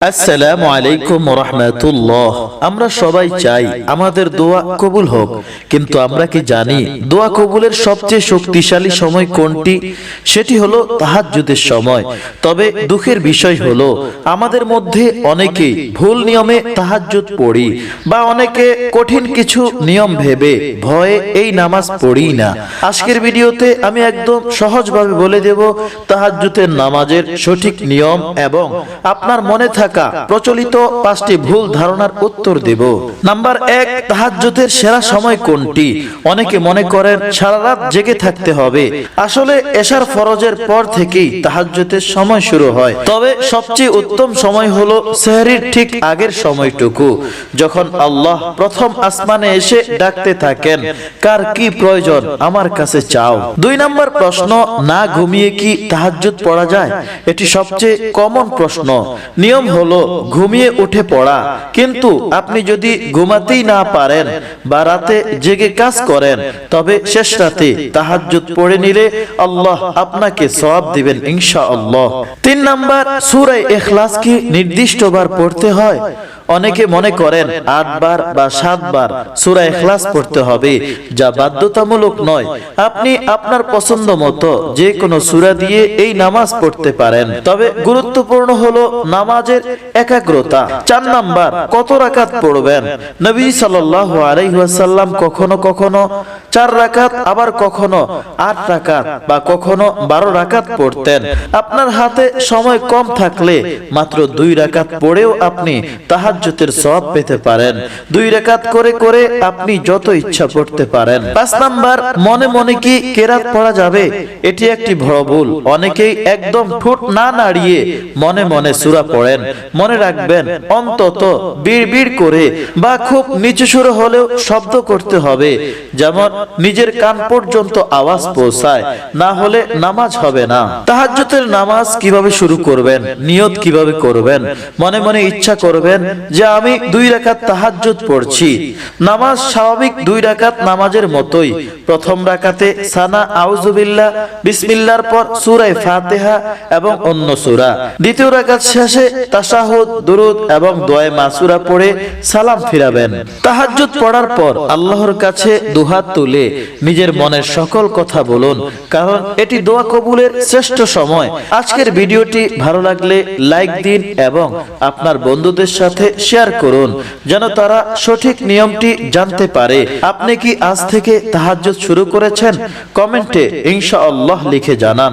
আসসালামু আলাইকুম ওয়া রাহমাতুল্লাহ। আমরা সবাই চাই আমাদের দোয়া কবুল হোক, কিন্তু আমরা কি জানি দোয়া কবুলের সবচেয়ে শক্তিশালী সময় কোনটি? সেটি হলো তাহাজ্জুদের সময়। তবে দুঃখের বিষয় হলো আমাদের মধ্যে অনেকেই ভুল নিয়মে তাহাজ্জুদ পড়ি, বা অনেকে কঠিন কিছু নিয়ম ভেবে ভয়ে এই নামাজ পড়ি না। আজকের ভিডিওতে আমি একদম সহজভাবে বলে দেব তাহাজ্জুদের নামাজের সঠিক নিয়ম এবং আপনার মনে থাকা প্রচলিত 5টি ভুল ধারণার উত্তর দেব। নাম্বার 1, তাহাজ্জুদের সেরা সময় কোনটি? অনেকে মনে করেন সারা রাত জেগে থাকতে হবে। আসলে এশার ফরজের পর থেকেই তাহাজ্জুদের সময় শুরু হয়। তবে সবচেয়ে উত্তম সময় হলো সেহরির ঠিক আগের সময়টুকু, যখন আল্লাহ প্রথম আসমানে এসে ডাকতে থাকেন, কার কি প্রয়োজন আমার কাছে চাও। 2 নাম্বার প্রশ্ন, না ঘুমিয়ে কি তাহাজ্জুদ পড়া যায়? এটি সবচেয়ে কমন প্রশ্ন। নিয়ম হলো ঘুমিয়ে উঠে পড়া, কিন্তু আপনি যদি ঘুমাতেই না পারেন বা রাতে জেগে কাজ করেন, তবে শেষ রাতে তাহাজ্জুদ পড়ে নিলে আল্লাহ আপনাকে সওয়াব দিবেন ইনশাআল্লাহ। 3 নাম্বার, সূরা ইখলাস কি নির্দিষ্টবার পড়তে হয়? অনেকে মনে করেন 8 বার বা 7 বার সূরা ইখলাস পড়তে হবে, যা বাধ্যতামূলক নয়। আপনি আপনার পছন্দ মতো যে কোনো সূরা দিয়ে এই নামাজ পড়তে পারেন। তবে গুরুত্বপূর্ণ হলো নামাজের একাগ্রতা। 4 নাম্বার, কত রাকাত পড়বেন? নবী সাল্লাল্লাহু আলাইহি ওয়াসাল্লাম কখনো কখনো 4 রাকাত, আবার কখনো 8 রাকাত বা কখনো 12 রাকাত পড়তেন। আপনার হাতে সময় কম থাকলে মাত্র 2 রাকাত পড়েও আপনি তাহাজ্জুদের সওয়াব পেতে পারেন। 2 রাকাত করে করে আপনি যত ইচ্ছা পড়তে পারেন। 5 নাম্বার, মনে মনে কি কেরাত পড়া যাবে? এটি একটি বড় ভুল। অনেকেই একদম ঠোঁট না নাড়িয়ে মনে মনে সূরা পড়েন। মনে রাখবেন, অন্তত বিড়বিড় করে বা খুব নিচু সুরে হলেও শব্দ করতে হবে, যেমন নিজের কান পর্যন্ত আওয়াজ পৌঁছায়, না হলে নামাজ হবে না। তাহাজ্জুদের নামাজ কিভাবে শুরু করবেন? নিয়ত কিভাবে করবেন? মনে মনে ইচ্ছা করবেন যে আমি 2 রাকাত তাহাজ্জুদ পড়ছি। নামাজ স্বাভাবিক 2 রাকাত নামাজের মতোই। প্রথম রাকাতে সানা, আউযুবিল্লাহ, বিসমিল্লাহর পর সূরা ফাতিহা এবং অন্য সূরা। দ্বিতীয় রাকাত শেষে তাশাহুদ, দুরুদ এবং দোয়া মাসুরা পড়ে সালাম ফিরাবেন। তাহাজ্জুদ পড়ার পর আল্লাহর কাছে দুহাত তুলে নিজের মনের সকল কথা বলুন, কারণ এটি দোয়া কবুলের শ্রেষ্ঠ সময়। আজকের ভিডিওটি ভালো লাগলে লাইক দিন এবং আপনার বন্ধুদের সাথে শেয়ার করুন, যেন তারা সঠিক নিয়মটি জানতে পারে। আপনি কি আজ থেকে তাহাজ্জুদ শুরু করেছেন? কমেন্টে ইনশাআল্লাহ লিখে জানান।